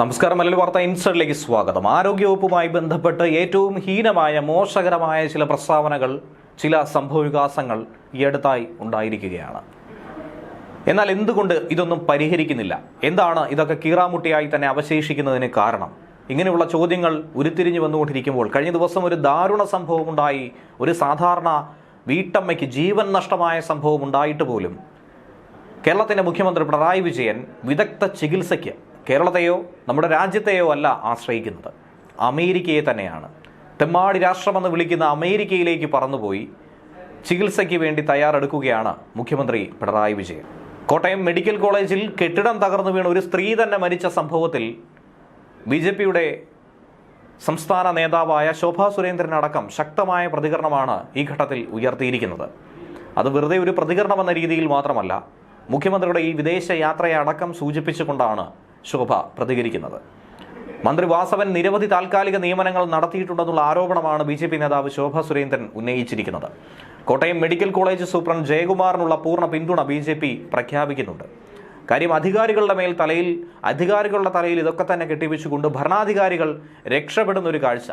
നമസ്കാരം. മലയാളി വാർത്ത ഇൻസൈഡിലേക്ക് സ്വാഗതം. ആരോഗ്യവകുപ്പുമായി ബന്ധപ്പെട്ട് ഏറ്റവും ഹീനമായ മോശകരമായ ചില പ്രസ്താവനകൾ, ചില സംഭവവികാസങ്ങൾ ഈ അടുത്തായി ഉണ്ടായിരിക്കുകയാണ്. എന്നാൽ എന്തുകൊണ്ട് ഇതൊന്നും പരിഹരിക്കുന്നില്ല? എന്താണ് ഇതൊക്കെ കീറാമുട്ടിയായി തന്നെ അവശേഷിക്കുന്നതിന് കാരണം? ഇങ്ങനെയുള്ള ചോദ്യങ്ങൾ ഉരുത്തിരിഞ്ഞു വന്നുകൊണ്ടിരിക്കുമ്പോൾ കഴിഞ്ഞ ദിവസം ഒരു ദാരുണ സംഭവമുണ്ടായി. ഒരു സാധാരണ വീട്ടമ്മയ്ക്ക് ജീവൻ നഷ്ടമായ സംഭവം ഉണ്ടായിട്ട് പോലും കേരളത്തിൻ്റെ മുഖ്യമന്ത്രി പിണറായി വിജയൻ വിദഗ്ധ ചികിത്സയ്ക്ക് കേരളത്തെയോ നമ്മുടെ രാജ്യത്തെയോ അല്ല ആശ്രയിക്കുന്നത്, അമേരിക്കയെ തന്നെയാണ്. തെമ്മാടി രാഷ്ട്രമെന്ന് വിളിക്കുന്ന അമേരിക്കയിലേക്ക് പറന്നുപോയി ചികിത്സയ്ക്ക് വേണ്ടി തയ്യാറെടുക്കുകയാണ് മുഖ്യമന്ത്രി പിണറായി വിജയൻ. കോട്ടയം മെഡിക്കൽ കോളേജിൽ കെട്ടിടം തകർന്നു വീണ ഒരു സ്ത്രീ തന്നെ മരിച്ച സംഭവത്തിൽ BJPയുടെ സംസ്ഥാന നേതാവായ ശോഭാ സുരേന്ദ്രനടക്കം ശക്തമായ പ്രതികരണമാണ് ഈ ഘട്ടത്തിൽ ഉയർത്തിയിരിക്കുന്നത്. അത് വെറുതെ ഒരു പ്രതികരണം എന്ന രീതിയിൽ മാത്രമല്ല, മുഖ്യമന്ത്രിയുടെ ഈ വിദേശ യാത്രയെ അടക്കം സൂചിപ്പിച്ചുകൊണ്ടാണ് ശോഭ പ്രതികരിക്കുന്നത്. മന്ത്രി വാസവൻ നിരവധി താൽക്കാലിക നിയമനങ്ങൾ നടത്തിയിട്ടുണ്ടെന്നുള്ള ആരോപണമാണ് BJP നേതാവ് ശോഭാ സുരേന്ദ്രൻ ഉന്നയിച്ചിരിക്കുന്നത്. കോട്ടയം മെഡിക്കൽ കോളേജ് സൂപ്രണ്ട് ജയകുമാറിനുള്ള പൂർണ്ണ പിന്തുണ BJP പ്രഖ്യാപിക്കുന്നുണ്ട്. കാര്യം അധികാരികളുടെ തലയിൽ ഇതൊക്കെ തന്നെ കെട്ടിവെച്ചുകൊണ്ട് ഭരണാധികാരികൾ രക്ഷപ്പെടുന്ന ഒരു കാഴ്ച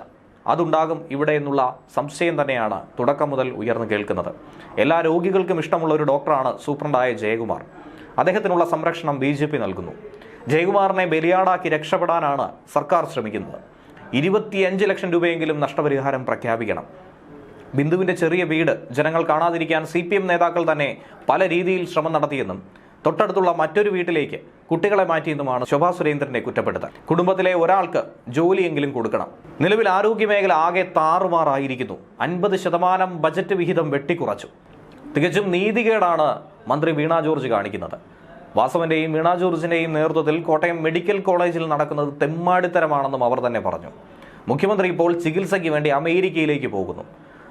അതുണ്ടാകും ഇവിടെ എന്നുള്ള സംശയം തന്നെയാണ് തുടക്കം മുതൽ ഉയർന്നു കേൾക്കുന്നത്. എല്ലാ രോഗികൾക്കും ഇഷ്ടമുള്ള ഒരു ഡോക്ടറാണ് സൂപ്രണ്ടായ ജയകുമാർ. അദ്ദേഹത്തിനുള്ള സംരക്ഷണം BJP നൽകുന്നു. ജയകുമാറിനെ ബലിയാടാക്കി രക്ഷപ്പെടാനാണ് സർക്കാർ ശ്രമിക്കുന്നത്. 25 ലക്ഷം രൂപയെങ്കിലും നഷ്ടപരിഹാരം പ്രഖ്യാപിക്കണം. ബിന്ദുവിൻ്റെ ചെറിയ വീട് ജനങ്ങൾ കാണാതിരിക്കാൻ CPM നേതാക്കൾ തന്നെ പല രീതിയിൽ ശ്രമം നടത്തിയെന്നും തൊട്ടടുത്തുള്ള മറ്റൊരു വീട്ടിലേക്ക് കുട്ടികളെ മാറ്റിയെന്നുമാണ് ശോഭാ സുരേന്ദ്രനെ കുറ്റപ്പെടുത്തൽ. കുടുംബത്തിലെ ഒരാൾക്ക് ജോലിയെങ്കിലും കൊടുക്കണം. നിലവിൽ ആരോഗ്യമേഖല ആകെ താറുമാറായിരിക്കുന്നു. 50% ബജറ്റ് വിഹിതം വെട്ടിക്കുറച്ചു. തികച്ചും നീതികേടാണ് മന്ത്രി വീണ ജോർജ് കാണിക്കുന്നത്. വാസവന്റെയും വീണ ജോർജിന്റെയും നേതൃത്വത്തിൽ കോട്ടയം മെഡിക്കൽ കോളേജിൽ നടക്കുന്നത് തെമ്മാടിത്തരമാണെന്നും അവർ തന്നെ പറഞ്ഞു. മുഖ്യമന്ത്രി ഇപ്പോൾ ചികിത്സയ്ക്ക് വേണ്ടി അമേരിക്കയിലേക്ക് പോകുന്നു.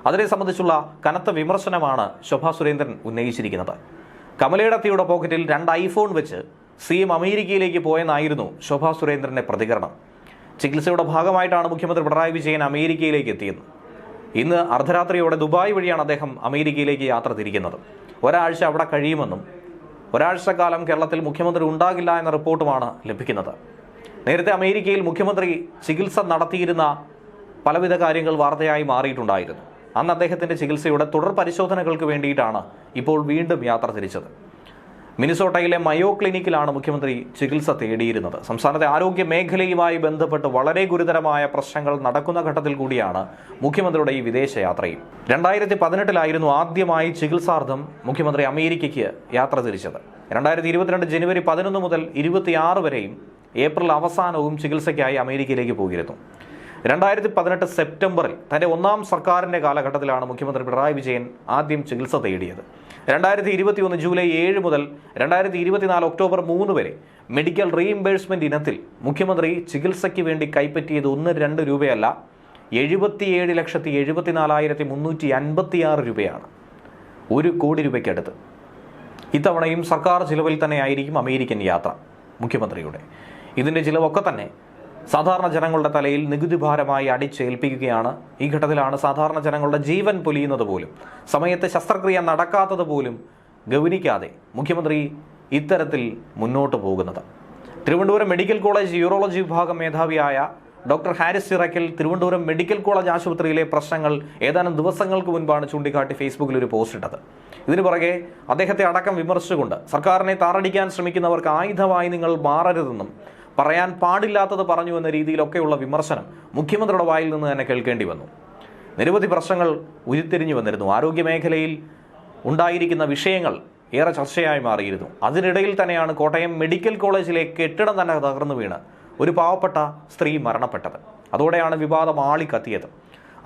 അതിനെ സംബന്ധിച്ചുള്ള കനത്ത വിമർശനമാണ് ശോഭാ സുരേന്ദ്രൻ ഉന്നയിച്ചിരിക്കുന്നത്. കമലയുടെ പോക്കറ്റിൽ 2 ഐഫോൺ വെച്ച് CM അമേരിക്കയിലേക്ക് പോയെന്നായിരുന്നു ശോഭാ സുരേന്ദ്രന്റെ പ്രതികരണം. ചികിത്സയുടെ ഭാഗമായിട്ടാണ് മുഖ്യമന്ത്രി പിണറായി വിജയൻ അമേരിക്കയിലേക്ക് എത്തിയത്. ഇന്ന് അർദ്ധരാത്രിയോടെ ദുബായ് വഴിയാണ് അദ്ദേഹം അമേരിക്കയിലേക്ക് യാത്ര തിരിക്കുന്നത്. ഒരാഴ്ച അവിടെ കഴിയുമെന്നും ഒരാഴ്ചക്കാലം കേരളത്തിൽ മുഖ്യമന്ത്രി ഉണ്ടാകില്ല എന്ന റിപ്പോർട്ടുമാണ് ലഭിക്കുന്നത്. നേരത്തെ അമേരിക്കയിൽ മുഖ്യമന്ത്രി ചികിത്സ നടത്തിയിരുന്ന പലവിധ കാര്യങ്ങൾ വാർത്തയായി മാറിയിട്ടുണ്ടായിരുന്നു. അന്ന് അദ്ദേഹത്തിൻ്റെ ചികിത്സയുടെ തുടർ പരിശോധനകൾക്ക് വേണ്ടിയിട്ടാണ് ഇപ്പോൾ വീണ്ടും യാത്ര തിരിച്ചത്. മിനിസോട്ടയിലെ മയോ ക്ലിനിക്കിലാണ് മുഖ്യമന്ത്രി ചികിത്സ തേടിയിരുന്നത്. സംസ്ഥാനത്തെ ആരോഗ്യ മേഖലയുമായി ബന്ധപ്പെട്ട് വളരെ ഗുരുതരമായ പ്രശ്നങ്ങൾ നടക്കുന്ന ഘട്ടത്തിൽ കൂടിയാണ് മുഖ്യമന്ത്രിയുടെ ഈ വിദേശയാത്രയും. 2018 ആദ്യമായി ചികിത്സാർത്ഥം മുഖ്യമന്ത്രി അമേരിക്കയ്ക്ക് യാത്ര തിരിച്ചത്. 2022 ജനുവരി 11 മുതൽ 26 വരെയും ഏപ്രിൽ അവസാനവും ചികിത്സയ്ക്കായി അമേരിക്കയിലേക്ക് പോയിരുന്നു. 2018 സെപ്റ്റംബറിൽ തൻ്റെ 1ാം സർക്കാരിൻ്റെ കാലഘട്ടത്തിലാണ് മുഖ്യമന്ത്രി പിണറായി വിജയൻ ആദ്യം ചികിത്സ തേടിയത്. 2021 ജൂലൈ 7 മുതൽ 2024 ഒക്ടോബർ 3 വരെ മെഡിക്കൽ റീഇംബേഴ്സ്മെൻറ്റ് ഇനത്തിൽ മുഖ്യമന്ത്രി ചികിത്സയ്ക്ക് വേണ്ടി കൈപ്പറ്റിയത് 1-2 രൂപയല്ല, 77,74,356 രൂപയാണ്. 1 കോടി രൂപയ്ക്കടുത്ത്. ഇത്തവണയും സർക്കാർ ചിലവിൽ തന്നെ ആയിരിക്കും അമേരിക്കൻ യാത്ര മുഖ്യമന്ത്രിയുടെ. ഇതിൻ്റെ ചിലവൊക്കെ തന്നെ സാധാരണ ജനങ്ങളുടെ തലയിൽ നികുതി ഭാരമായി അടിച്ചേൽപ്പിക്കുകയാണ്. ഈ ഘട്ടത്തിലാണ് സാധാരണ ജനങ്ങളുടെ ജീവൻ പൊലിയുന്നത് പോലും, സമയത്ത് ശസ്ത്രക്രിയ നടക്കാത്തത് പോലും ഗൗനിക്കാതെ മുഖ്യമന്ത്രി ഇത്തരത്തിൽ മുന്നോട്ട് പോകുന്നത്. തിരുവനന്തപുരം മെഡിക്കൽ കോളേജ് യൂറോളജി വിഭാഗം മേധാവിയായ doctor Haris Chirakkal Thiruvananthapuram medical college ആശുപത്രിയിലെ പ്രശ്നങ്ങൾ ഏതാനും ദിവസങ്ങൾക്ക് മുൻപാണ് ചൂണ്ടിക്കാട്ടി ഫേസ്ബുക്കിൽ ഒരു പോസ്റ്റ് ഇട്ടത്. ഇതിനു പുറകെ അദ്ദേഹത്തെ അടക്കം വിമർശിച്ചുകൊണ്ട് സർക്കാരിനെ താറടിക്കാൻ ശ്രമിക്കുന്നവർക്ക് ആയുധമായി നിങ്ങൾ മാറരുതെന്നും പറയാൻ പാടില്ലാത്തത് പറഞ്ഞു എന്ന രീതിയിലൊക്കെയുള്ള വിമർശനം മുഖ്യമന്ത്രിയുടെ വായിൽ നിന്ന് തന്നെ കേൾക്കേണ്ടി വന്നു. നിരവധി പ്രശ്നങ്ങൾ ഉരുത്തിരിഞ്ഞു വന്നിരുന്നു. ആരോഗ്യമേഖലയിൽ ഉണ്ടായിരിക്കുന്ന വിഷയങ്ങൾ ഏറെ ചർച്ചയായി മാറിയിരുന്നു. അതിനിടയിൽ തന്നെയാണ് കോട്ടയം മെഡിക്കൽ കോളേജിലെ കെട്ടിടം തന്നെ തകർന്നു വീണ് ഒരു പാവപ്പെട്ട സ്ത്രീ മരണപ്പെട്ടത്. അതോടെയാണ് വിവാദം ആളിക്കത്തിയത്.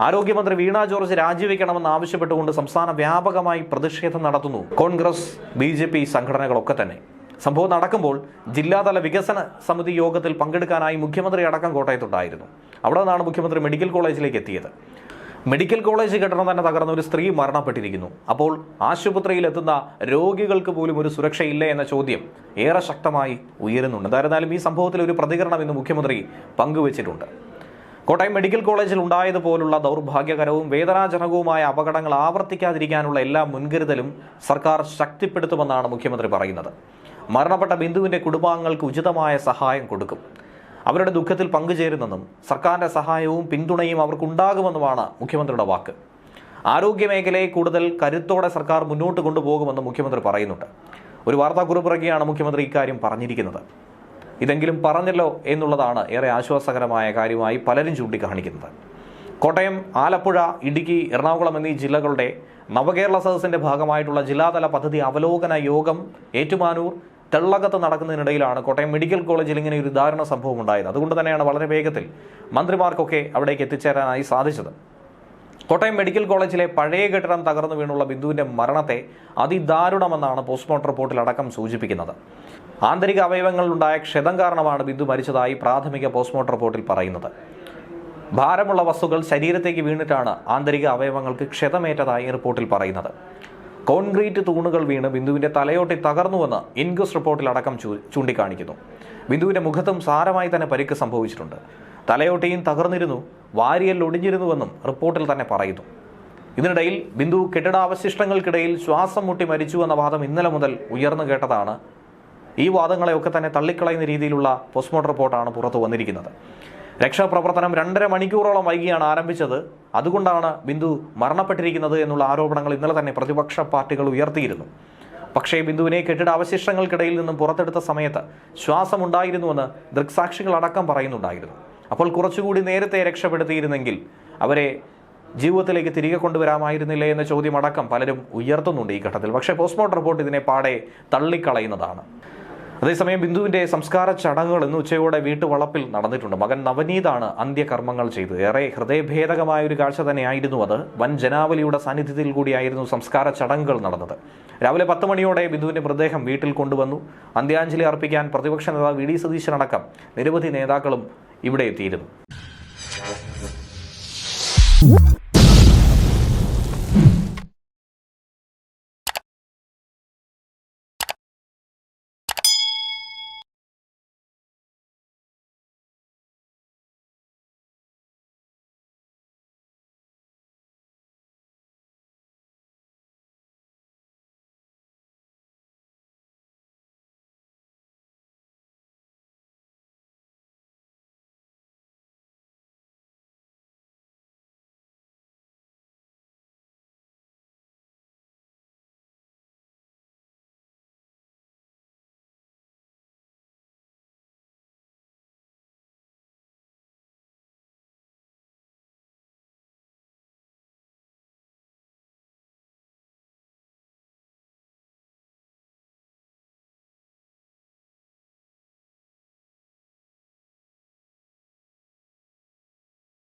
ആരോഗ്യമന്ത്രി വീണ ജോർജ് രാജിവെക്കണമെന്ന് ആവശ്യപ്പെട്ടുകൊണ്ട് സംസ്ഥാന വ്യാപകമായി പ്രതിഷേധം നടത്തുന്നു കോൺഗ്രസ്, BJP സംഘടനകളൊക്കെ തന്നെ. സംഭവം നടക്കുമ്പോൾ ജില്ലാതല വികസന സമിതി യോഗത്തിൽ പങ്കെടുക്കാനായി മുഖ്യമന്ത്രി അടക്കം കോട്ടയത്തുണ്ടായിരുന്നു. അവിടെ നിന്നാണ് മുഖ്യമന്ത്രി മെഡിക്കൽ കോളേജിലേക്ക് എത്തിയത്. മെഡിക്കൽ കോളേജ് കെട്ടിടം തന്നെ തകർന്ന ഒരു സ്ത്രീ മരണപ്പെട്ടിരിക്കുന്നു. അപ്പോൾ ആശുപത്രിയിലെത്തുന്ന രോഗികൾക്ക് പോലും ഒരു സുരക്ഷയില്ല എന്ന ചോദ്യം ഏറെ ശക്തമായി ഉയരുന്നുണ്ട്. എന്തായിരുന്നാലും ഈ സംഭവത്തിൽ ഒരു പ്രതികരണം ഇന്ന് മുഖ്യമന്ത്രി പങ്കുവച്ചിട്ടുണ്ട്. കോട്ടയം മെഡിക്കൽ കോളേജിൽ ഉണ്ടായതുപോലുള്ള ദൗർഭാഗ്യകരവും വേദനാജനകവുമായ അപകടങ്ങൾ ആവർത്തിക്കാതിരിക്കാനുള്ള എല്ലാ മുൻകരുതലും സർക്കാർ ശക്തിപ്പെടുത്തുമെന്നാണ് മുഖ്യമന്ത്രി പറയുന്നത്. മരണപ്പെട്ട ബിന്ദുവിൻ്റെ കുടുംബാംഗങ്ങൾക്ക് ഉചിതമായ സഹായം കൊടുക്കും. അവരുടെ ദുഃഖത്തിൽ പങ്കുചേരുന്നെന്നും സർക്കാരിൻ്റെ സഹായവും പിന്തുണയും അവർക്കുണ്ടാകുമെന്നുമാണ് മുഖ്യമന്ത്രിയുടെ വാക്ക്. ആരോഗ്യമേഖലയെ കൂടുതൽ കരുത്തോടെ സർക്കാർ മുന്നോട്ട് കൊണ്ടുപോകുമെന്ന് മുഖ്യമന്ത്രി പറയുന്നുണ്ട്. ഒരു വാർത്താക്കുറിപ്പിറക്കിയാണ് മുഖ്യമന്ത്രി ഇക്കാര്യം പറഞ്ഞിരിക്കുന്നത്. ഇതെങ്കിലും പറഞ്ഞല്ലോ എന്നുള്ളതാണ് ഏറെ ആശ്വാസകരമായ കാര്യമായി പലരും ചൂണ്ടിക്കാണിക്കുന്നത്. കോട്ടയം, ആലപ്പുഴ, ഇടുക്കി, എറണാകുളം എന്നീ ജില്ലകളുടെ നവകേരള സദസ്സിന്റെ ഭാഗമായിട്ടുള്ള ജില്ലാതല പദ്ധതി അവലോകന യോഗം ഏറ്റുമാനൂർ തെള്ളകത്ത് നടക്കുന്നതിനിടയിലാണ് കോട്ടയം മെഡിക്കൽ കോളേജിൽ ഇങ്ങനെ ഒരു ദാരുണ സംഭവം ഉണ്ടായത്. അതുകൊണ്ട് തന്നെയാണ് വളരെ വേഗത്തിൽ മന്ത്രിമാർക്കൊക്കെ അവിടേക്ക് എത്തിച്ചേരാനായി സാധിച്ചത്. കോട്ടയം മെഡിക്കൽ കോളേജിലെ പഴയ കെട്ടിടം തകർന്നു വീണുള്ള ബിന്ദുവിന്റെ മരണത്തെ അതിദാരുണമെന്നാണ് പോസ്റ്റ്മോർട്ടം റിപ്പോർട്ടിൽ അടക്കം സൂചിപ്പിക്കുന്നത്. ആന്തരിക അവയവങ്ങളിലുണ്ടായ ക്ഷതം കാരണമാണ് ബിന്ദു മരിച്ചതായി പ്രാഥമിക പോസ്റ്റ്മോർട്ടം റിപ്പോർട്ടിൽ പറയുന്നത്. ഭാരമുള്ള വസ്തുക്കൾ ശരീരത്തേക്ക് വീണിട്ടാണ് ആന്തരിക അവയവങ്ങൾക്ക് ക്ഷതമേറ്റതായി റിപ്പോർട്ടിൽ പറയുന്നത്. കോൺക്രീറ്റ് തൂണുകൾ വീണ് ബിന്ദുവിന്റെ തലയോട്ടി തകർന്നുവെന്ന് ഇൻക്വസ്റ്റ് റിപ്പോർട്ടിൽ അടക്കം ചൂണ്ടിക്കാണിക്കുന്നു. ബിന്ദുവിന്റെ മുഖത്തും സാരമായി തന്നെ പരിക്ക് സംഭവിച്ചിട്ടുണ്ട്. തലയോട്ടിയും തകർന്നിരുന്നു, വാരിയൽ ഒടിഞ്ഞിരുന്നുവെന്നും റിപ്പോർട്ടിൽ തന്നെ പറയുന്നു. ഇതിനിടയിൽ ബിന്ദു കെട്ടിടാവശിഷ്ടങ്ങൾക്കിടയിൽ ശ്വാസം മുട്ടി മരിച്ചു എന്ന വാദം ഇന്നലെ മുതൽ ഉയർന്നു കേട്ടതാണ്. ഈ വാദങ്ങളെയൊക്കെ തന്നെ തള്ളിക്കളയുന്ന രീതിയിലുള്ള പോസ്റ്റ്മോർട്ടം റിപ്പോർട്ടാണ് പുറത്തു വന്നിരിക്കുന്നത്. രക്ഷാപ്രവർത്തനം 2.5 മണിക്കൂറോളം വൈകിയാണ് ആരംഭിച്ചത്. അതുകൊണ്ടാണ് ബിന്ദു മരണപ്പെട്ടിരിക്കുന്നത് എന്നുള്ള ആരോപണങ്ങൾ ഇന്നലെ തന്നെ പ്രതിപക്ഷ പാർട്ടികൾ ഉയർത്തിയിരുന്നു. പക്ഷേ ബിന്ദുവിനെ കെട്ടിടാവശിഷ്ടങ്ങൾക്കിടയിൽ നിന്നും പുറത്തെടുത്ത സമയത്ത് ശ്വാസമുണ്ടായിരുന്നുവെന്ന് ദൃക്സാക്ഷികളടക്കം പറയുന്നുണ്ടായിരുന്നു. അപ്പോൾ കുറച്ചുകൂടി നേരത്തെ രക്ഷപ്പെടുത്തിയിരുന്നെങ്കിൽ അവരെ ജീവിതത്തിലേക്ക് തിരികെ കൊണ്ടുവരാമായിരുന്നില്ലേ എന്ന ചോദ്യമടക്കം പലരും ഉയർത്തുന്നുണ്ട് ഈ ഘട്ടത്തിൽ. പക്ഷേ പോസ്റ്റ്മോർട്ടം റിപ്പോർട്ട് ഇതിനെ പാടെ തള്ളിക്കളയുന്നതാണ്. അതേസമയം ബിന്ദുവിന്റെ സംസ്കാര ചടങ്ങുകൾ ഇന്ന് ഉച്ചയോടെ വീട്ടുവളപ്പിൽ നടന്നിട്ടുണ്ട്. മകൻ നവനീതാണ് അന്ത്യകർമ്മങ്ങൾ ചെയ്തത്. ഏറെ ഹൃദയഭേദകമായ ഒരു കാഴ്ച തന്നെയായിരുന്നു അത്. വൻ ജനാവലിയുടെ സാന്നിധ്യത്തിൽ കൂടിയായിരുന്നു സംസ്കാര ചടങ്ങുകൾ നടന്നത്. രാവിലെ 10 മണിയോടെ ബിന്ദുവിന്റെ മൃതദേഹം വീട്ടിൽ കൊണ്ടുവന്നു. അന്ത്യാഞ്ജലി അർപ്പിക്കാൻ പ്രതിപക്ഷ നേതാവ് വി ഡി സതീശനടക്കം നിരവധി നേതാക്കളും ഇവിടെ എത്തിയിരുന്നു.